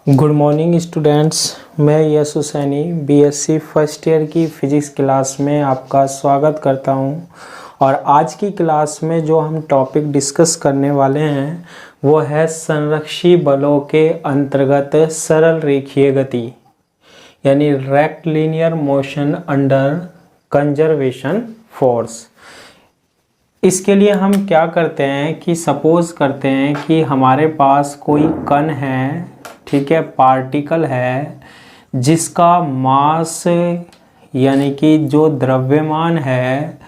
Good morning students. मैं यश Husaini BSc first year की physics class में आपका स्वागत करता हूं। और आज की क्लास में जो हम टॉपिक डिस्कस करने वाले हैं वो है संरक्षी बलों के अंतर्गत सरल रेखीय गति, यानी rectilinear motion under conservation force. इसके लिए हम क्या करते हैं कि सपोज करते हैं कि हमारे पास कोई कण है, ठीक है, पार्टिकल है जिसका मास यानी कि जो द्रव्यमान है,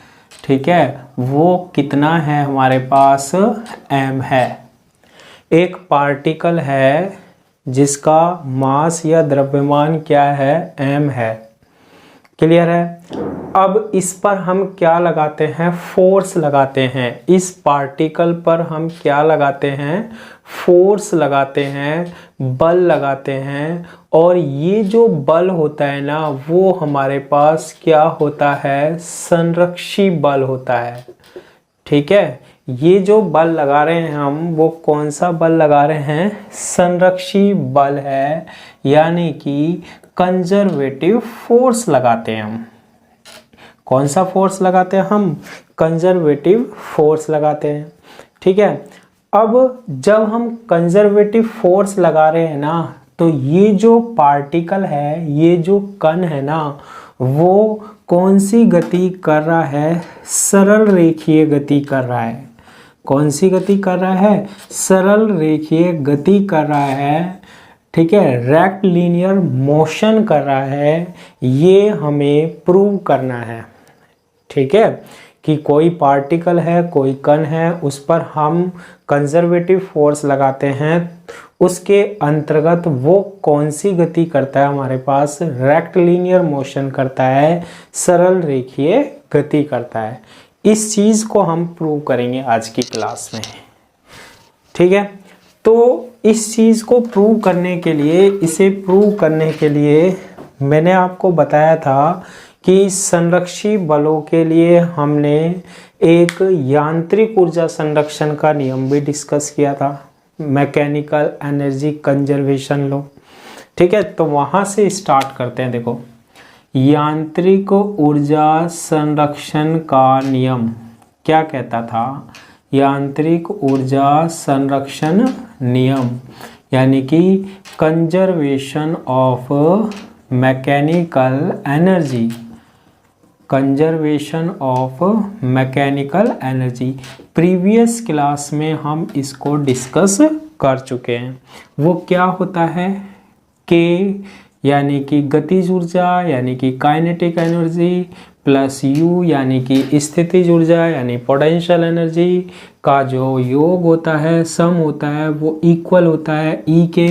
ठीक है, वो कितना है, हमारे पास m है। एक पार्टिकल है जिसका मास या द्रव्यमान क्या है, m है। क्लियर है। अब इस पर हम क्या लगाते हैं, फोर्स लगाते हैं। इस पार्टिकल पर हम क्या लगाते हैं, फोर्स लगाते हैं, बल लगाते हैं। और ये जो बल होता है ना, वो हमारे पास क्या होता है, संरक्षी बल होता है। ठीक है, ये जो बल लगा रहे हैं हम, वो कौन सा बल लगा रहे हैं, संरक्षी बल है, यानी कि कंजर्वेटिव फोर्स लगाते हैं हम। कौन सा फोर्स लगाते हैं हम, कंजर्वेटिव फोर्स लगाते हैं। ठीक है। अब जब हम कंजर्वेटिव फोर्स लगा रहे हैं ना, तो ये जो पार्टिकल है, ये जो कण है ना, वो कौन सी गति कर रहा है, सरल रेखीय गति कर रहा है। कौन सी गति कर रहा है, सरल रेखीय गति कर रहा है। ठीक है, रेक्टिलिनियर मोशन कर रहा है। ये हमें प्रूव करना है। ठीक है, कि कोई पार्टिकल है, कोई कण है, उस पर हम कंजर्वेटिव फोर्स लगाते हैं, उसके अंतर्गत वो कौन सी गति करता है, हमारे पास रेक्टिलिनियर मोशन करता है, सरल रेखीय गति करता है। इस चीज को हम प्रूव करेंगे आज की क्लास में। ठीक है, तो इस चीज को प्रूव करने के लिए, इसे प्रूव करने के लिए मैंने आपको बताया था कि संरक्षी बलों के लिए हमने एक यांत्रिक ऊर्जा संरक्षण का नियम भी डिस्कस किया था, मैकेनिकल एनर्जी कंजर्वेशन लॉ। ठीक है, तो वहां से स्टार्ट करते हैं। देखो, यांत्रिक ऊर्जा संरक्षण का नियम क्या कहता था, यांत्रिक ऊर्जा संरक्षण नियम, यानी कि conservation of mechanical energy, conservation of mechanical energy. Previous class में हम इसको डिस्कस कर चुके हैं। वो क्या होता है, के यानी कि गतिज ऊर्जा यानी कि काइनेटिक एनर्जी प्लस यू यानी कि स्थितिज ऊर्जा यानी पोटेंशियल एनर्जी का जो योग होता है, सम होता है, वो इक्वल होता है ई के।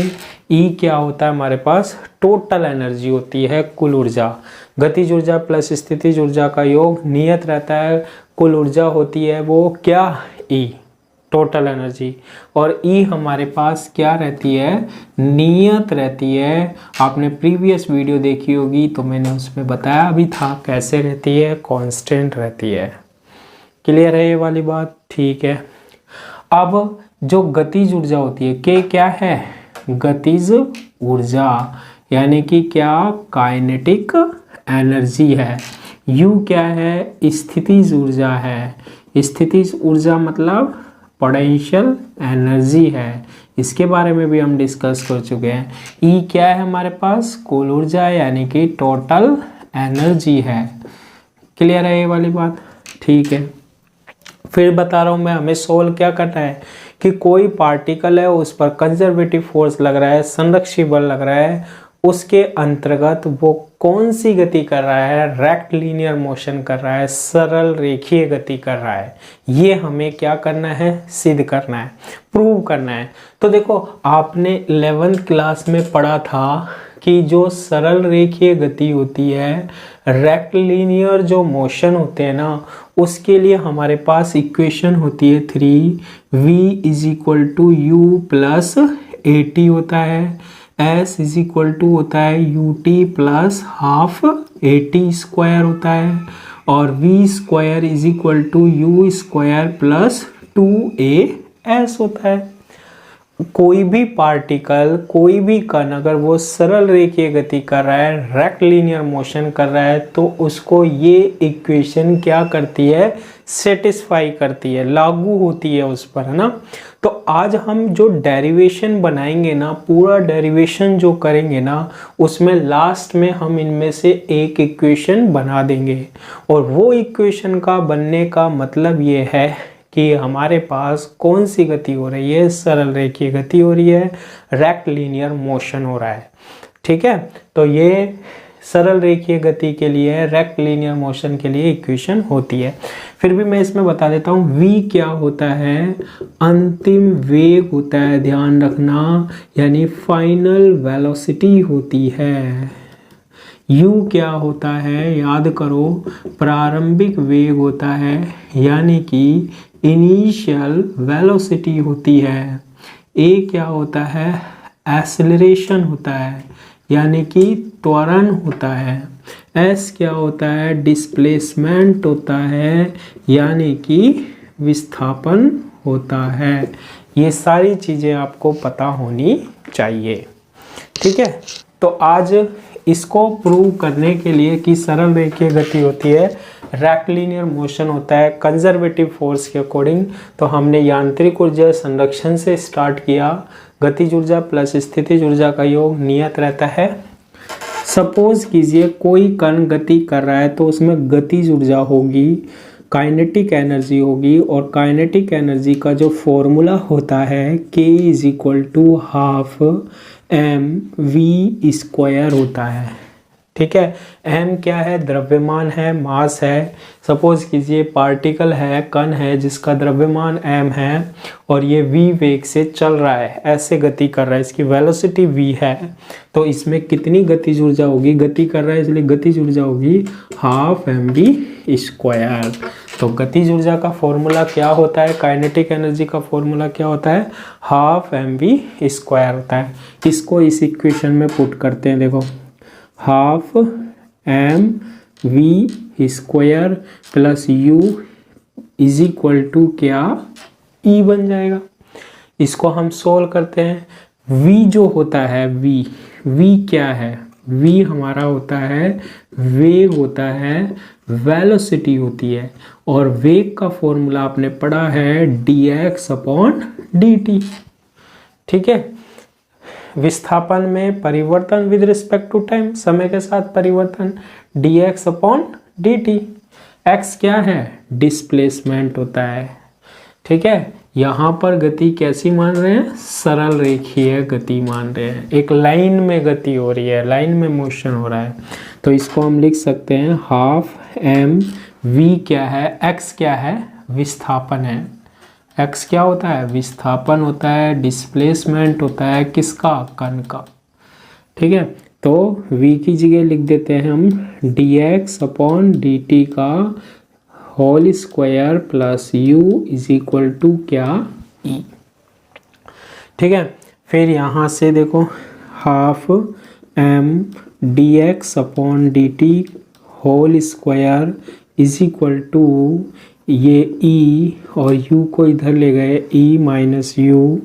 ई क्या होता है, हमारे पास टोटल एनर्जी होती है, कुल ऊर्जा। गतिज ऊर्जा प्लस स्थितिज ऊर्जा का योग नियत रहता है, कुल ऊर्जा होती है वो क्या, ई, टोटल एनर्जी। और ई हमारे पास क्या रहती है, नियत रहती है। आपने प्रीवियस वीडियो देखी होगी तो मैंने उसमें बताया भी था कैसे रहती है, कांस्टेंट रहती है। क्लियर है ये वाली बात। ठीक है, अब जो गतिज ऊर्जा होती है, के क्या है, गतिज ऊर्जा, यानी कि क्या, काइनेटिक एनर्जी है। यू क्या है, स्थितिज ऊर्जा है। स्थितिज ऊर्जा मतलब पोटेंशियल एनर्जी है, इसके बारे में भी हम डिस्कस कर चुके हैं। ई क्या है, हमारे पास कुल ऊर्जा यानी कि टोटल एनर्जी है। क्लियर है ये वाली बात। ठीक है, फिर बता रहा हूं मैं, हमें सोल्व क्या करना है कि कोई पार्टिकल है, उस पर कंजर्वेटिव फोर्स लग रहा है, संरक्षी बल लग रहा है, उसके अंतर्गत वो कौन सी गति कर रहा है, रेक्टिलिनियर मोशन कर रहा है, सरल रेखीय गति कर रहा है। ये हमें क्या करना है, सिद्ध करना है, प्रूव करना है। तो देखो, आपने 11th क्लास में पढ़ा था कि जो सरल रेखीय गति होती है, रेक्टिलिनियर जो मोशन होते हैं ना, उसके लिए हमारे पास इक्वेशन होती है 3v = u प्लस AT होता है, S = होता है ut plus half AT square होता है, और v² = u² प्लस 2as होता है। कोई भी पार्टिकल, कोई भी कण अगर वो सरल रेखीय गति कर रहा है, रेक्टिलिनियर मोशन कर रहा है, तो उसको ये इक्वेशन क्या करती है, सेटिस्फाई करती है, लागू होती है उस पर, है ना। तो आज हम जो डेरिवेशन बनाएंगे ना, पूरा डेरिवेशन जो करेंगे ना, उसमें लास्ट में हम इनमें से एक इक्वेशन बना देंगे। और वो इक्वेशन का बनने का मतलब ये है कि हमारे पास कौन सी गति हो रही है, सरल रेखीय गति हो रही है, रेक्टिलिनियर मोशन हो रहा है। ठीक है, तो ये सरल रेखीय गति के लिए, रेक्टिलिनियर मोशन के लिए इक्वेशन होती है। फिर भी मैं इसमें बता देता हूँ, v क्या होता है, अंतिम वेग होता है, ध्यान रखना, यानी फाइनल वेलोसिटी होती है। u क्या होता है, याद करो, प्रारंभिक वेग होता है, यानी कि इनिशियल वेलोसिटी होती है। a क्या होता है, एक्सेलरेशन होता है, यानी कि त्वरण होता है। s क्या होता है, डिस्प्लेसमेंट होता है, यानी कि विस्थापन होता है। ये सारी चीज़ें आपको पता होनी चाहिए। ठीक है, तो आज इसको प्रूव करने के लिए कि सरल रेखीय गति होती है, रेक्टिलिनियर मोशन होता है कंजर्वेटिव फोर्स के अकॉर्डिंग, तो हमने यांत्रिक ऊर्जा संरक्षण से स्टार्ट किया। गतिज ऊर्जा प्लस स्थितिज ऊर्जा का योग नियत रहता है। सपोज कीजिए कोई कण गति कर रहा है, तो उसमें गतिज ऊर्जा होगी, काइनेटिक एनर्जी होगी, और काइनेटिक एनर्जी का जो फॉर्मूला होता है k = हाफ mv² होता है। ठीक है, m क्या है, द्रव्यमान है, मास है। सपोज कीजिए पार्टिकल है, कण है, जिसका द्रव्यमान m है और ये v वेग से चल रहा है, ऐसे गति कर रहा है, इसकी वेलोसिटी v है, तो इसमें कितनी गतिज ऊर्जा होगी, गति कर रहा है इसलिए गतिज ऊर्जा होगी हाफ mv²। तो गतिज ऊर्जा का फॉर्मूला क्या होता है, काइनेटिक एनर्जी का फॉर्मूला क्या होता है, हाफ mv² होता है। इसको इस इक्वेशन में पुट करते हैं, देखो, हाफ mv² प्लस u = क्या, e बन जाएगा। इसको हम सोल्व करते हैं। v जो होता है, v क्या है, v हमारा होता है वेग होता है, वेलोसिटी होती है, और वेग का फॉर्मूला आपने पढ़ा है dx/dt। ठीक है, विस्थापन में परिवर्तन विद रिस्पेक्ट टू टाइम, समय के साथ परिवर्तन, dx/dt। x क्या है, डिस्प्लेसमेंट होता है। ठीक है, यहाँ पर गति कैसी मान रहे हैं, सरल रेखीय गति मान रहे हैं, एक लाइन में गति हो रही है, लाइन में मोशन हो रहा है। तो इसको हम लिख सकते हैं हाफ mv क्या है, x क्या है, विस्थापन है, x क्या होता है, विस्थापन होता है, डिस्प्लेसमेंट होता है, किसका, कण का। ठीक है, तो v की जगह लिख देते हैं हम dx/dt का होल स्क्वायर प्लस u = क्या, e। ठीक है, फिर यहाँ से देखो half m dx/dt whole square = ये e और u को इधर ले गए, e - u,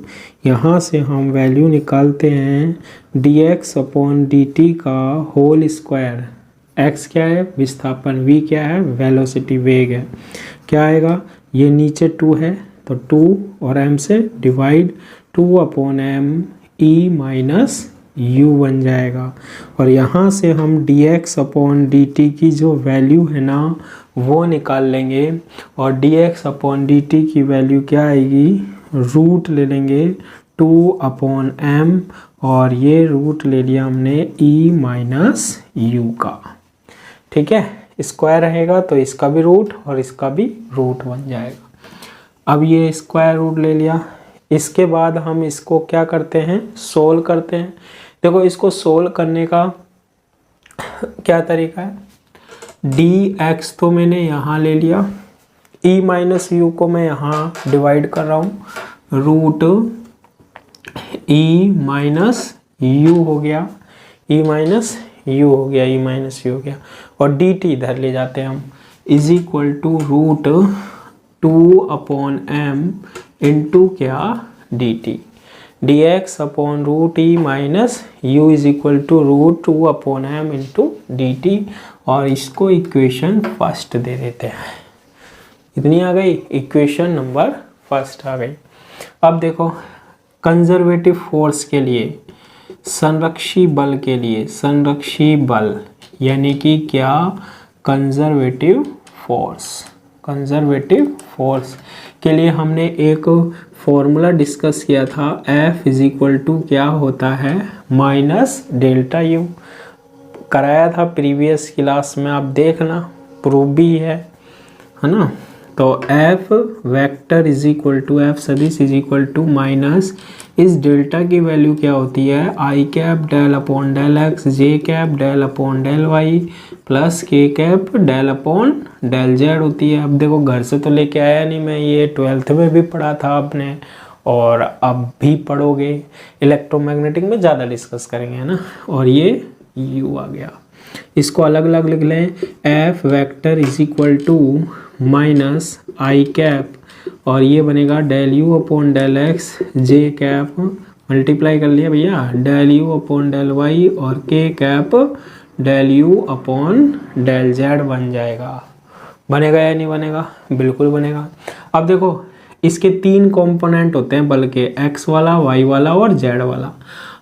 यहाँ से हम वैल्यू निकालते हैं dx/dt का होल स्क्वायर। x क्या है, विस्थापन, v क्या है, वेलोसिटी, वेग है, क्या आएगा, ये नीचे 2 है तो 2 और m से डिवाइड, 2/m e - u बन जाएगा। और यहाँ से हम dx/dt की जो वैल्यू है ना, वो निकाल लेंगे, और dx/dt की वैल्यू क्या आएगी, रूट ले लेंगे 2/m, और ये रूट ले लिया हमने e - u का। ठीक है, स्क्वायर रहेगा तो इसका भी रूट और इसका भी रूट बन जाएगा। अब ये स्क्वायर रूट ले लिया, इसके बाद हम इसको क्या करते हैं, सोल्व करते हैं। देखो, इसको सोल्व करने का क्या तरीका है, dx तो मैंने यहाँ ले लिया, e - u को मैं यहाँ डिवाइड कर रहा हूँ, रूट e - u हो गया, e - u हो गया, e - u हो गया, और dt इधर ले जाते हैं हम, = रूट 2/m इंटू क्या, dt। dx upon root e minus u is equal to root 2 upon m into d t, और इसको इक्वेशन फर्स्ट दे देते हैं। इतनी आ गई, इक्वेशन नंबर फर्स्ट आ गई। अब देखो कंजर्वेटिव फोर्स के लिए, संरक्षी बल के लिए, संरक्षी बल यानी कि क्या, कंजर्वेटिव फोर्स, कंजर्वेटिव फोर्स के लिए हमने एक फॉर्मूला डिस्कस किया था, F इज इक्वल टू क्या होता है, माइनस डेल्टा यू, कराया था प्रीवियस क्लास में, आप देखना, प्रूफ भी है ना। तो F vector is equal to, F सदिश इज इक्वल टू माइनस, इस डेल्टा की वैल्यू क्या होती है, I cap del upon del x, j cap del upon del y, plus k cap del upon del z होती है। अब देखो घर से तो लेके आया नहीं मैं, ये 12th में भी पढ़ा था आपने और अब भी पढ़ोगे, इलेक्ट्रोमैग्नेटिक में ज़्यादा डिस्कस करेंगे, है ना। और ये U आ गया, इसको अलग अलग लिख लें, F vector is equal to minus i cap, और ये बनेगा del u upon del x, j cap multiply कर लिया भैया, del u upon del y, और k cap del u upon del z बन जाएगा। बनेगा या नहीं बनेगा, बिल्कुल बनेगा। अब देखो इसके 3 कंपोनेंट होते हैं बल के, एक्स वाला, वाई वाला और जेड वाला।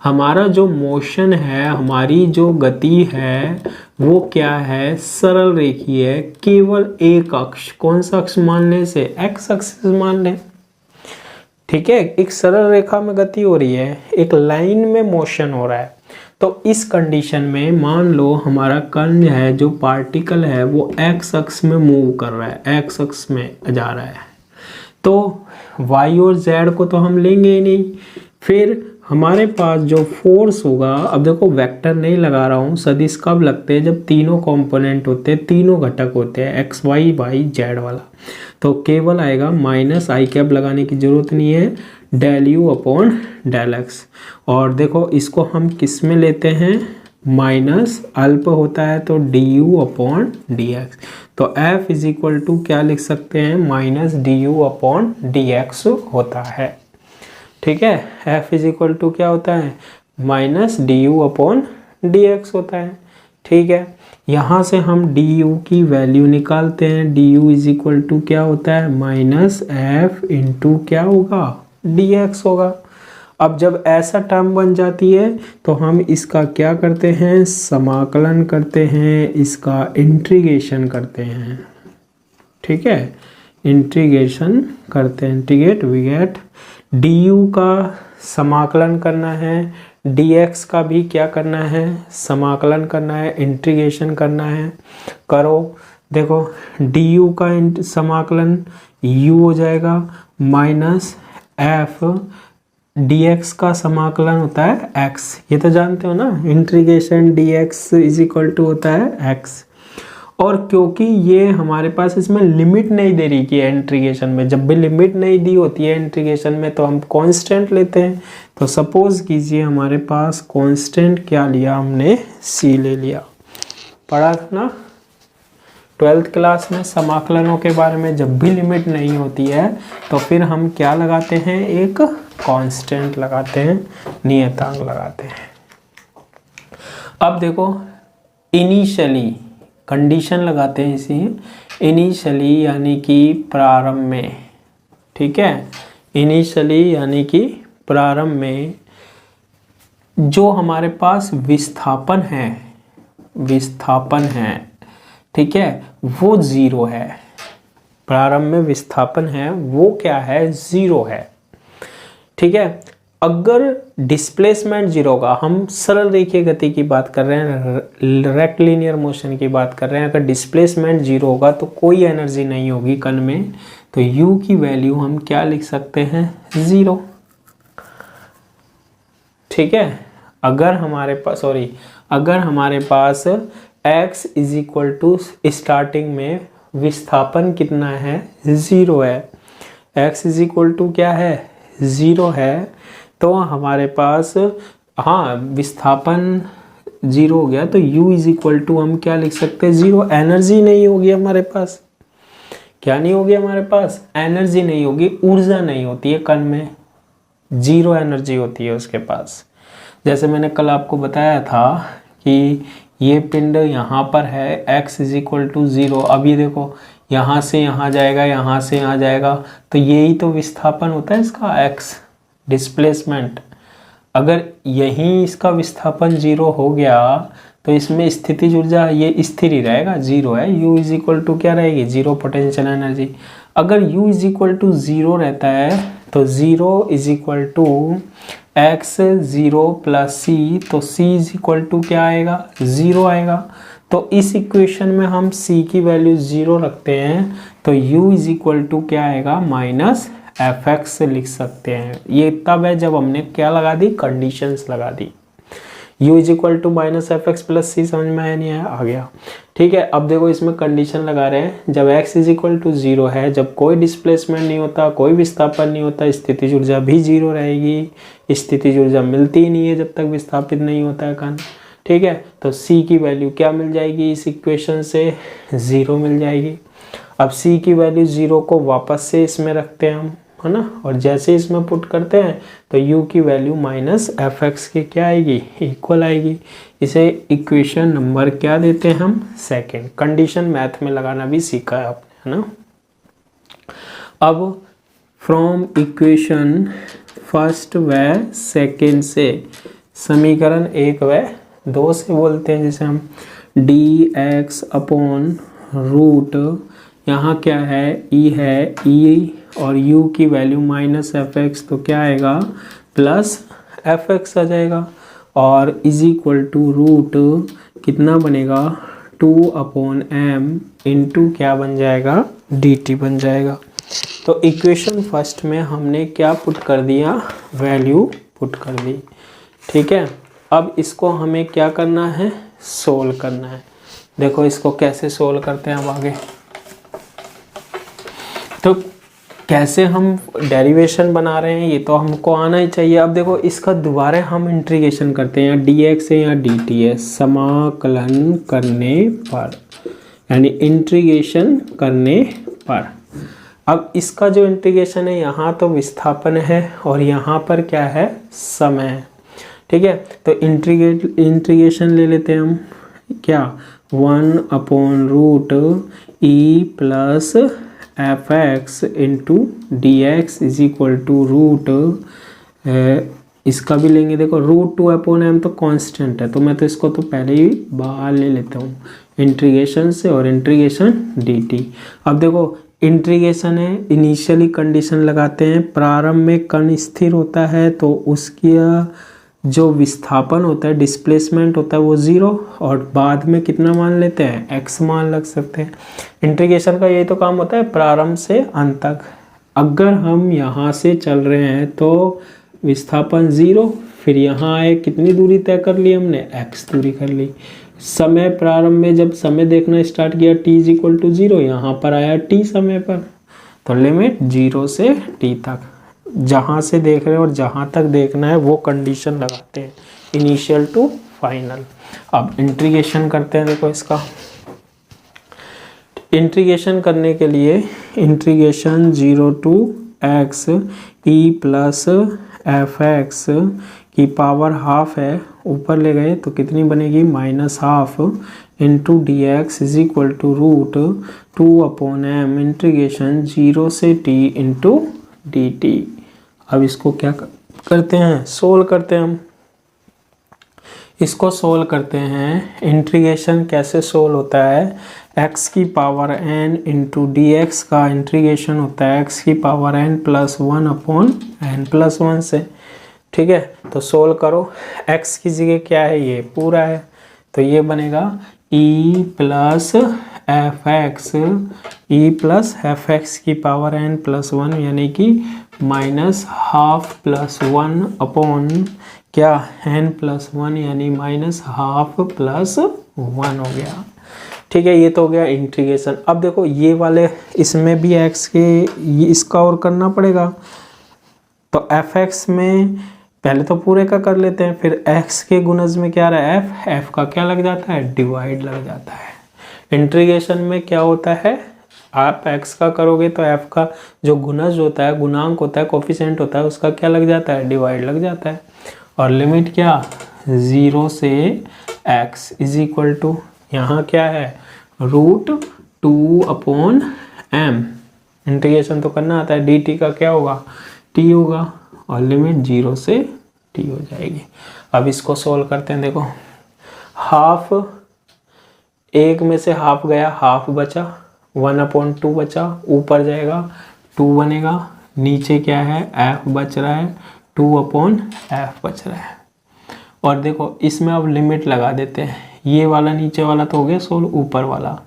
हमारा जो मोशन है, हमारी जो गति है वो क्या है, सरल रेखीय है, केवल एक अक्ष, कौन सा अक्ष मानने से, एक्स अक्ष मान लें, ठीक है। एक सरल रेखा में गति हो रही है, एक लाइन में मोशन हो रहा है। तो इस कंडीशन में मान लो हमारा कण है, जो पार्टिकल है वो एक्स अक्ष में मूव कर रहा है, एक्स अक्ष में जा रहा है, तो y और z को तो हम लेंगे ही नहीं। फिर हमारे पास जो फोर्स होगा, अब देखो वेक्टर नहीं लगा रहा हूँ, सदिश कब लगते हैं, जब तीनों कंपोनेंट होते हैं, तीनों घटक होते हैं, एक्स वाई वाई जेड वाला, तो केवल आएगा माइनस, आई कैप लगाने की जरूरत नहीं है, del u upon del x. और देखो इसको हम किस में लेते हैं, माइनस अल्प होता है तो D you upon D x, तो F इज इक्वल टू क्या लिख सकते हैं, minus D you upon D x होता है, ठीक है। F इज इक्वल टू क्या होता है, minus D you upon D x होता है, ठीक है। यहाँ से हम डी यू की वैल्यू निकालते हैं, d u is equal to क्या होता है, माइनस एफ इंटू क्या होगा, डी एक्स होगा। अब जब ऐसा टर्म बन जाती है तो हम इसका क्या करते हैं, समाकलन करते हैं, इसका इंटीग्रेशन करते हैं, ठीक है, इंटीग्रेशन करते हैं, integrate, we get d u का समाकलन करना है, डी एक्स का भी क्या करना है, समाकलन करना है, इंटीग्रेशन करना है, करो। देखो डी यू का समाकलन यू हो जाएगा, माइनस एफ डी एक्स का समाकलन होता है x, ये तो जानते हो ना, integration d x is equal to होता है x। और क्योंकि ये हमारे पास इसमें लिमिट नहीं दे रही कि इंटीग्रेशन में, जब भी लिमिट नहीं दी होती है इंटीग्रेशन में तो हम कांस्टेंट लेते हैं। तो सपोज कीजिए हमारे पास कांस्टेंट क्या लिया हमने, c ले लिया, पढ़ा था ना 12th क्लास में समाकलनों के बारे में, जब भी लिमिट नहीं होती है तो फिर हम क्या लगाते हैं, एक कांस्टेंट लगाते हैं, नियतांक लगाते हैं। अब देखो इनिशियली कंडीशन लगाते हैं इसी, इनिशियली यानी कि प्रारंभ में, ठीक है, इनिशियली यानी कि प्रारंभ में जो हमारे पास विस्थापन है, विस्थापन है, ठीक है, वो 0 है। प्रारंभ में विस्थापन है वो क्या है, 0 है, ठीक है। अगर डिस्प्लेसमेंट 0 होगा, हम सरल रेखीय गति की बात कर रहे हैं, रेक्टिलिनियर मोशन की बात कर रहे हैं, अगर डिस्प्लेसमेंट 0 होगा तो कोई एनर्जी नहीं होगी कण में, तो u की वैल्यू हम क्या लिख सकते हैं, 0, ठीक है। अगर हमारे पास अगर हमारे पास x is equal to starting में विस्थापन कितना है, 0 है, x इज इक्वल टू क्या है, 0 है, तो हमारे पास हाँ विस्थापन 0 हो गया तो u इज इक्वल टू हम क्या लिख सकते हैं, 0। एनर्जी नहीं होगी हमारे पास, क्या नहीं होगी हमारे पास, एनर्जी नहीं होगी, ऊर्जा नहीं होती है कण में, जीरो एनर्जी होती है उसके पास। जैसे मैंने कल आपको बताया था कि ये पिंड यहाँ पर है, x इज इक्वल टू 0। अब ये देखो यहाँ से यहाँ जाएगा, यहाँ से यहाँ जाएगा, तो यही तो विस्थापन होता है इसका, x डिस्प्लेसमेंट। अगर यहीं इसका विस्थापन 0 हो गया तो इसमें स्थितिज ऊर्जा ये स्थिर ही रहेगा, 0 है। u इज इक्वल टू क्या रहेगी, 0 पोटेंशियल एनर्जी। अगर u इज इक्वल टू 0 रहता है तो 0 is equal to x 0 plus c, तो c इज इक्वल टू क्या आएगा, 0 आएगा। तो इस इक्वेशन में हम c की वैल्यू 0 रखते हैं तो u इज इक्वल टू क्या आएगा, माइनस fx लिख सकते हैं। ये तब है जब हमने क्या लगा दी, कंडीशंस लगा दी। u is equal to minus f x plus c, समझ में आया नहीं आया, आ गया। ठीक है, अब देखो इसमें कंडीशन लगा रहे हैं, जब x इज इक्वल टू 0 है, जब कोई डिस्प्लेसमेंट नहीं होता, कोई विस्थापन नहीं होता, स्थितिज ऊर्जा भी 0 रहेगी। स्थितिज ऊर्जा मिलती ही नहीं है जब तक विस्थापित नहीं होता है कण। ठीक है, तो c की वैल्यू क्या मिल जाएगी, इस इक्वेशन से 0 मिल जाएगी। अब c की वैल्यू 0 को वापस से इसमें रखते हैं हम, है ना, और जैसे इसमें पुट करते हैं तो u की वैल्यू माइनस एफ एक्स की क्या आएगी, इक्वल आएगी। इसे इक्वेशन नंबर क्या देते हैं हम, सेकंड। कंडीशन मैथ में लगाना भी सीखा है आपने, है ना। अब फ्रॉम इक्वेशन फर्स्ट व सेकंड से, समीकरण 1 व 2 से बोलते हैं, जिसे हम dx अपॉन रूट, यहाँ क्या है, e है, e और u की वैल्यू माइनस एफ एक्स, तो क्या आएगा, प्लस एफ एक्स आ जाएगा। और इज इक्वल टू रूट कितना बनेगा, 2 अपॉन एम इंटू क्या बन जाएगा, dt बन जाएगा। तो इक्वेशन फर्स्ट में हमने क्या पुट कर दिया, वैल्यू पुट कर दी। ठीक है, अब इसको हमें क्या करना है, सोल्व करना है। देखो इसको कैसे सोल्व करते हैं अब आगे। तो कैसे हम डेरिवेशन बना रहे हैं ये तो हमको आना ही चाहिए। अब देखो इसका दोबारा हम इंटीग्रेशन करते हैं, dx है या dt है, समाकलन करने पर, यानी इंटीग्रेशन करने पर। अब इसका जो इंटीग्रेशन है, यहाँ तो विस्थापन है और यहाँ पर क्या है, समय। ठीक है, तो इंटीग्रेशन ले लेते हैं हम, क्या, 1 upon root e plus f x into d x is equal to root, इसका भी लेंगे, देखो रूट 2 अपॉन एम तो कांस्टेंट है, तो मैं तो इसको तो पहले ही बाहर ले लेता हूँ इंटीग्रेशन से, और इंटीग्रेशन dt। अब देखो इंटीग्रेशन है, इनिशियली कंडीशन लगाते हैं, प्रारंभ में कण स्थिर होता है तो उसकी जो विस्थापन होता है, डिस्प्लेसमेंट होता है वो 0, और बाद में कितना मान लेते हैं, x मान लग सकते हैं। इंटीग्रेशन का यही तो काम होता है, प्रारंभ से अंत तक। अगर हम यहाँ से चल रहे हैं तो विस्थापन 0, फिर यहाँ आए, कितनी दूरी तय कर ली हमने, x दूरी कर ली। समय प्रारंभ में जब समय देखना स्टार्ट किया t इज इक्वल टू 0, यहाँ पर आया t समय पर, तो लिमिट 0 से t तक, जहाँ से देख रहे हैं और जहाँ तक देखना है वो कंडीशन लगाते हैं, इनिशियल टू फाइनल। अब इंटीग्रेशन करते हैं, देखो इसका इंटीग्रेशन करने के लिए integration 0 to x e plus f x की पावर हाफ है, ऊपर ले गए तो कितनी बनेगी, minus half into d x is equal to root 2 upon m integration 0 से t इंटू डी टी। अब इसको क्या करते हैं, सोल्व करते हैं हम। इसको सोल्व करते हैं, इंटीग्रेशन कैसे सोल्व होता है, x की power n into d x का इंटीग्रेशन होता है x की power n plus 1 upon n plus 1 से। ठीक है, तो सोल्व करो, x की जगह क्या है, ये पूरा है, तो ये बनेगा e प्लस एफ एक्स की पावर n प्लस 1, यानी कि माइनस हाफ प्लस 1 अपॉन क्या, n प्लस 1, यानी माइनस हाफ प्लस 1 हो गया। ठीक है, ये तो हो गया इंटीग्रेशन। अब देखो ये वाले, इसमें भी x के इसका और करना पड़ेगा, तो एफ एक्स में पहले तो पूरे का कर लेते हैं, फिर x के गुणज में क्या रहा है, f का क्या लग जाता है, डिवाइड लग जाता है। इंटीग्रेशन में क्या होता है, आप x का करोगे तो f का जो गुणज होता है, गुणांक होता है, कोफिशिएंट होता है, उसका क्या लग जाता है, डिवाइड लग जाता है। और लिमिट क्या, 0 से x इज इक्वल टू यहाँ क्या है, √2/m। इंटीग्रेशन तो करना आता है, dt का क्या होगा, t होगा, और लिमिट 0 से t हो जाएगी। अब इसको सोल्व करते हैं। देखो हाफ, एक में से हाफ गया, हाफ बचा, 1/2 बचा, ऊपर जाएगा 2 बनेगा, नीचे क्या है, f बच रहा है, 2/f बच रहा है। और देखो इसमें अब लिमिट लगा देते हैं, ये वाला नीचे वाला तो हो गया सोल्व, ऊपर वाला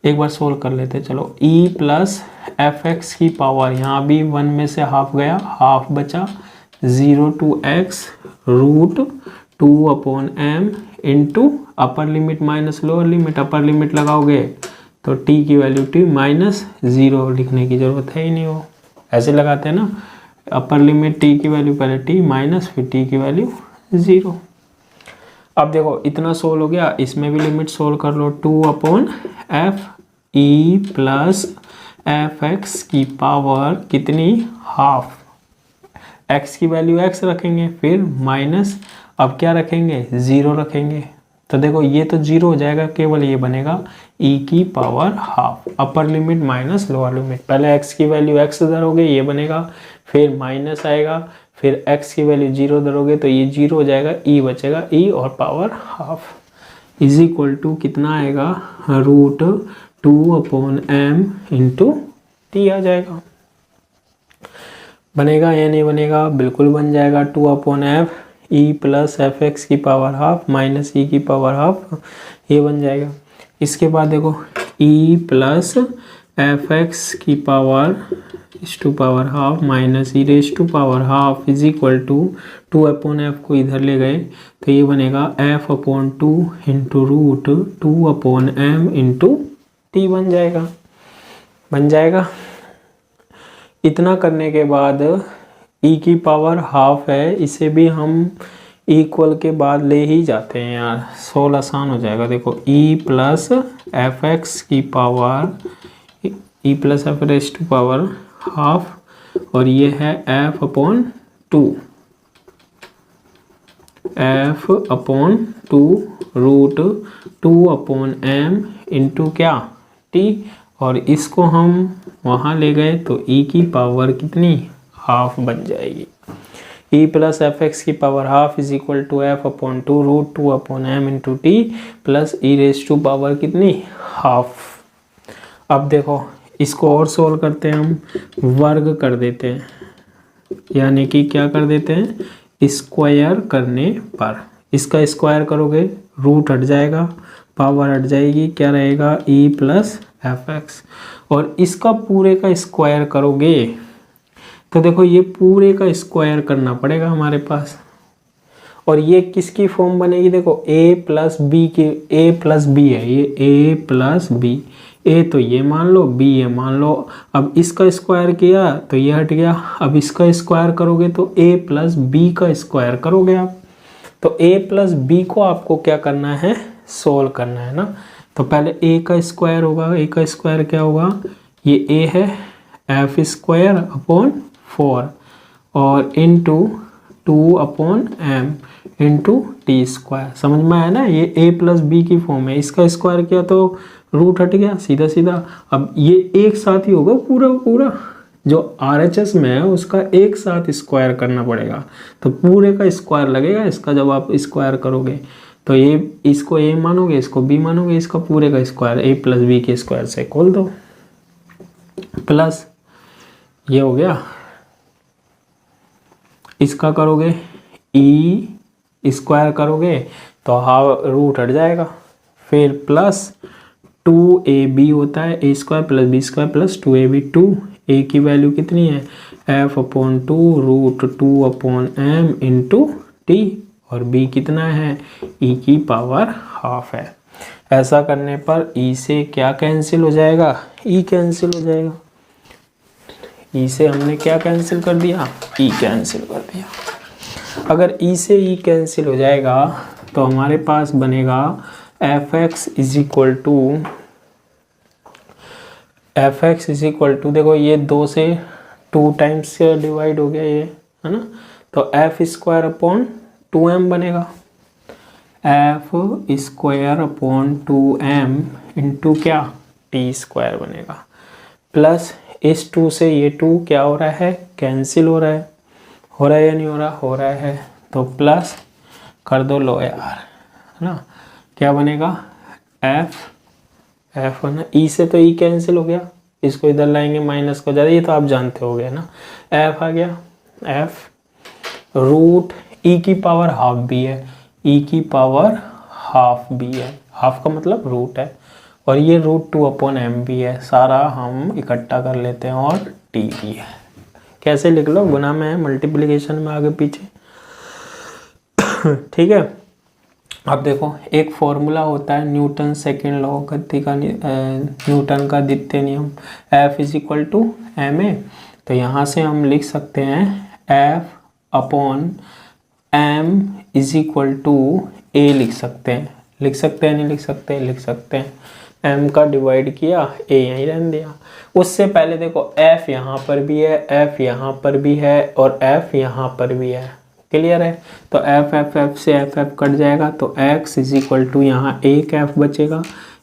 एक बार सोल्व कर लेते हैं। चलो e प्लस fx की पावर, यहाँ भी 1 में से हाफ गया, हाफ बचा, 0 to x √2/m into upper limit minus lower limit, upper limit लगाओगे तो t की वैल्यू t -0, लिखने की जरूरत है ही नहीं, हो ऐसे लगाते हैं ना, अपर लिमिट t की वैल्यू पहले t माइनस फिर t की वैल्यू 0। अब देखो इतना सोल्व हो गया, इसमें भी लिमिट सोल्व कर लो, 2/f e प्लस fx की पावर कितनी, हाफ, x की वैल्यू x रखेंगे, फिर माइनस, अब क्या रखेंगे, 0 रखेंगे, तो देखो ये तो 0 हो जाएगा, केवल ये बनेगा e की power half, upper limit minus lower limit, पहले x की वैल्यू x धरोगे ये बनेगा, फिर माइनस आएगा, फिर x की वैल्यू 0 धरोगे तो ये 0 हो जाएगा, e बचेगा, e और power half is equal to कितना आएगा, √2/m इंटू t आ जाएगा। बनेगा या नहीं बनेगा, बिल्कुल बन जाएगा, 2/f e प्लस fx की पावर हाफ माइनस e की पावर हाफ, ये बन जाएगा। इसके बाद देखो e प्लस fx की power is to power half minus e raise to power half is equal to 2/f को इधर ले गए तो ये बनेगा f/2 into √2/m into t बन जाएगा, बन जाएगा। इतना करने के बाद e की पावर हाफ है, इसे भी हम इक्वल के बाद ले ही जाते हैं यार, सोल्व आसान हो जाएगा। देखो e प्लस fx की power, e plus f raise to power half, और ये है f/2 √2/m इंटू क्या, t, और इसको हम वहाँ ले गए तो e की पावर कितनी, हाफ बन जाएगी। e प्लस fx की power half is equal to f/2 √2/m into t plus e raise to power कितनी, हाफ। अब देखो इसको और सोल्व करते हैं, हम वर्ग कर देते हैं, यानी कि क्या कर देते हैं, स्क्वायर करने पर, इसका स्क्वायर करोगे रूट हट जाएगा, पावर हट जाएगी, क्या रहेगा, e प्लस fx, और इसका पूरे का स्क्वायर करोगे तो देखो ये पूरे का स्क्वायर करना पड़ेगा हमारे पास, और ये किसकी फॉर्म बनेगी, देखो a प्लस बी की, a प्लस बी है ये, a प्लस बी, a तो ये मान लो, b ये मान लो, अब इसका स्क्वायर किया तो ये हट गया, अब इसका स्क्वायर करोगे तो a प्लस बी का स्क्वायर करोगे आप, तो a प्लस बी को आपको क्या करना है, सोल्व करना है ना। तो पहले a का स्क्वायर होगा, a का स्क्वायर क्या होगा, ये a है, f²/4 और into 2/m into T square, समझ में आया ना, ये a प्लस बी की फॉर्म है, इसका स्क्वायर किया तो रूट हट गया सीधा सीधा। अब ये एक साथ ही होगा पूरा पूरा, जो RHS में है उसका एक साथ स्क्वायर करना पड़ेगा, तो पूरे का स्क्वायर लगेगा इसका, जब आप स्क्वायर करोगे तो ये इसको a मानोगे, इसको b मानोगे, इसका पूरे का स्क्वायर a प्लस बी के स्क्वायर से खोल दो, प्लस ये हो गया, इसका करोगे e स्क्वायर करोगे तो हाफ रूट हट जाएगा, फिर प्लस 2ab होता है, a square plus b square plus 2ab, 2a की वैल्यू कितनी है, f/2 √2/m इंटू t, और b कितना है, e की पावर हाफ है। ऐसा करने पर e से क्या कैंसिल हो जाएगा, e कैंसिल हो जाएगा, e से हमने क्या कैंसिल कर दिया, e कैंसिल कर दिया। अगर e से e कैंसिल हो जाएगा तो हमारे पास बनेगा fx is equal to f x is equal to, देखो ये 2 से 2 टाइम्स डिवाइड हो गया ये, है ना, तो एफ स्क्वायर अपॉन 2m बनेगा, F square upon 2m into क्या, टी स्क्वायर बनेगा, प्लस इस 2 से ये 2 क्या हो रहा है, कैंसिल हो रहा है या नहीं हो रहा है, तो प्लस कर दो लो यार, है ना, क्या बनेगा, एफ है ना, ई से तो ई कैंसिल हो गया, इसको इधर लाएंगे माइनस को ज़्यादा, ये तो आप जानते हो गए ना, एफ आ गया, एफ रूट ई की पावर हाफ भी है, ई की पावर हाफ भी है, हाफ का मतलब रूट है, और ये √2/m भी है, सारा हम इकट्ठा कर लेते हैं, और टी भी है। कैसे लिख लो, गुना में है, मल्टीप्लिकेशन में आगे पीछे, ठीक है। अब देखो एक फॉर्मूला होता है न्यूटन सेकेंड लॉ गति का, न्यूटन का द्वितीय नियम, F is equal to ma, तो यहाँ से हम लिख सकते हैं F upon m is equal to a, लिख सकते हैं नहीं लिख सकते हैं, m का डिवाइड किया, a यहीं रहने दिया। उससे पहले देखो f यहाँ पर भी है, f यहाँ पर भी है, और f यहाँ पर भी है, क्लियर है, तो f से f कट जाएगा, तो x इज इक्वल टू यहाँ एक f बचेगा,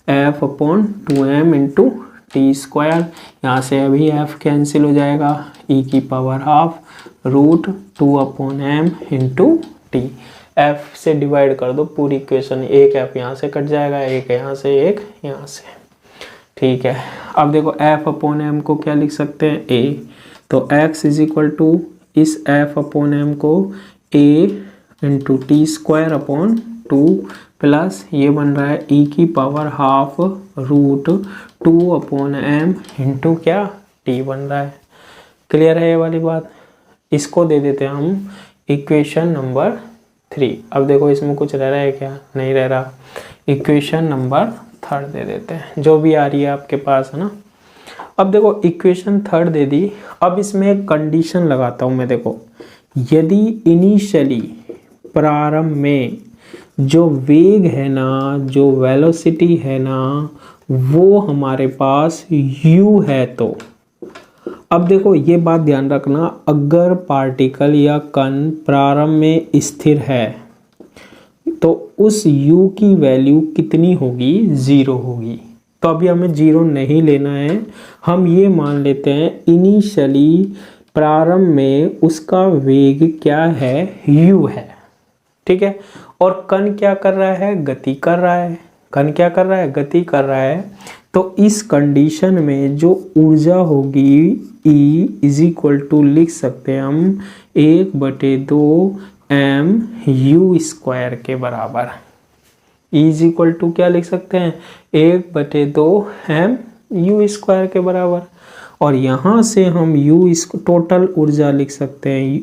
f upon 2m into T square, यहाँ से अभी f कैंसिल हो जाएगा, e की power half √2/m into T, f से डिवाइड कर दो पूरी इक्वेशन, एक f यहाँ से कट जाएगा, एक यहाँ से, एक यहाँ से, ठीक है। अब देखो f अपॉन m को क्या लिख सकते हैं, a, तो x इज इक्वल टू इस f अपॉन m को a into T square upon 2 plus ये बन रहा है e की पावर हाफ √2/m इंटू क्या, t बन रहा है, क्लियर है ये वाली बात। इसको दे देते हैं हम इक्वेशन नंबर 3। अब देखो इसमें कुछ रह रहा है क्या, नहीं रह रहा, इक्वेशन नंबर 3 दे देते हैं, जो भी आ रही है आपके पास, है ना। अब देखो इक्वेशन 3 दे दी, अब इसमें एक कंडीशन लगाता हूँ मैं, देखो यदि इनिशियली प्रारंभ में जो वेग है ना, जो वेलोसिटी है ना, वो हमारे पास u है, तो अब देखो ये बात ध्यान रखना, अगर पार्टिकल या कण प्रारंभ में स्थिर है तो उस u की वैल्यू कितनी होगी, 0 होगी। तो अभी हमें 0 नहीं लेना है, हम ये मान लेते हैं इनिशियली प्रारंभ में उसका वेग क्या है, u है, ठीक है, और कण क्या कर रहा है, गति कर रहा है, कण क्या कर रहा है, गति कर रहा है। तो इस कंडीशन में जो ऊर्जा होगी E इज इक्वल टू लिख सकते हैं हम 1/2 mu स्क्वायर के बराबर। E इज इक्वल टू क्या लिख सकते हैं, 1/2 mu स्क्वायर के बराबर, और यहाँ से हम u टोटल ऊर्जा लिख सकते हैं,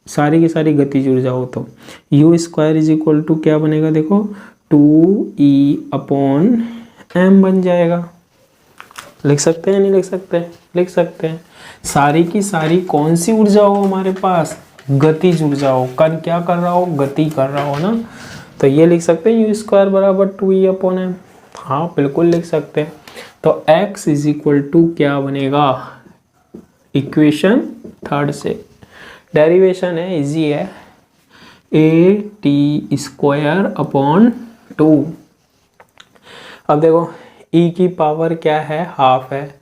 सारी की सारी गतिज ऊर्जा हो, तो u square is equal to क्या बनेगा, देखो 2E/m बन जाएगा। लिख सकते हैं नहीं लिख सकते, लिख सकते हैं। सारी की सारी कौन सी ऊर्जा हो हमारे पास, गतिज ऊर्जा हो, कण क्या कर रहा हो, गति कर रहा हो ना, तो ये लिख सकते हैं u स्क्वायर बराबर 2E/m, हाँ बिल्कुल लिख सकते हैं। तो x इज इक्वल टू क्या बनेगा, इक्वेशन 3 से डेरिवेशन है, इजी है, at²/2। अब देखो e की पावर क्या है, हाफ है,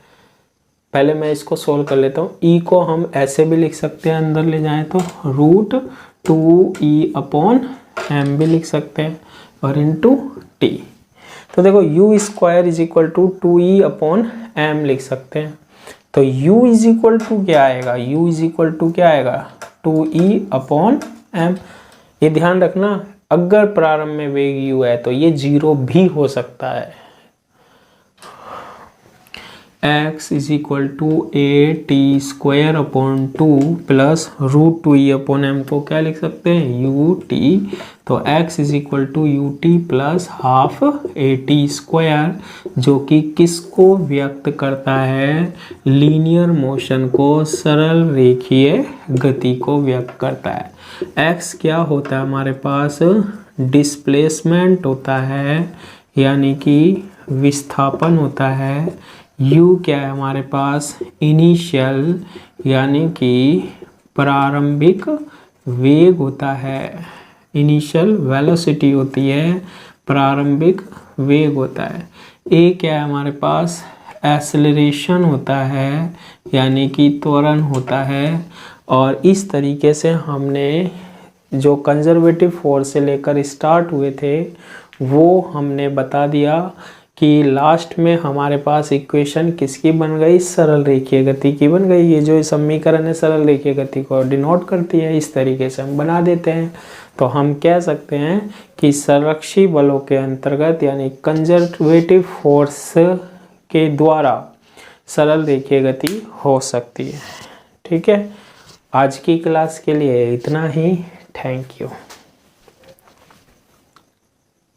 पहले मैं इसको सोल्व कर लेता हूँ। e को हम ऐसे भी लिख सकते हैं, अंदर ले जाएं तो √2E/m भी लिख सकते हैं, और इंटू t। तो देखो u square is equal to 2E/m लिख सकते हैं, तो u इज इक्वल टू क्या आएगा, u इज इक्वल टू क्या आएगा, 2E/m। ये ध्यान रखना, अगर प्रारंभ में वेग u है तो ये 0 भी हो सकता है। x is equal to at²/2 plus √2E/m को क्या लिख सकते हैं, ut। तो x is equal to ut plus half at², जो कि किसको व्यक्त करता है, लीनियर मोशन को, सरल रेखीय गति को व्यक्त करता है। x क्या होता है हमारे पास, डिस्प्लेसमेंट होता है, यानी कि विस्थापन होता है, यू क्या है हमारे पास, इनिशियल यानी कि प्रारंभिक वेग होता है, इनिशियल वेलोसिटी होती है, प्रारंभिक वेग होता है। ए क्या है हमारे पास, एक्सेलरेशन होता है यानी कि त्वरण होता है। और इस तरीके से हमने जो कंजर्वेटिव फोर्स से लेकर स्टार्ट हुए थे वो हमने बता दिया कि लास्ट में हमारे पास इक्वेशन किसकी बन गई, सरल रेखीय गति की बन गई। ये जो समीकरण है सरल रेखीय गति को डिनोट करती है, इस तरीके से हम बना देते हैं। तो हम कह सकते हैं कि संरक्षी बलों के अंतर्गत यानी कंजर्वेटिव फोर्स के द्वारा सरल रेखीय गति हो सकती है। ठीक है, आज की क्लास के लिए इतना ही। Thank you.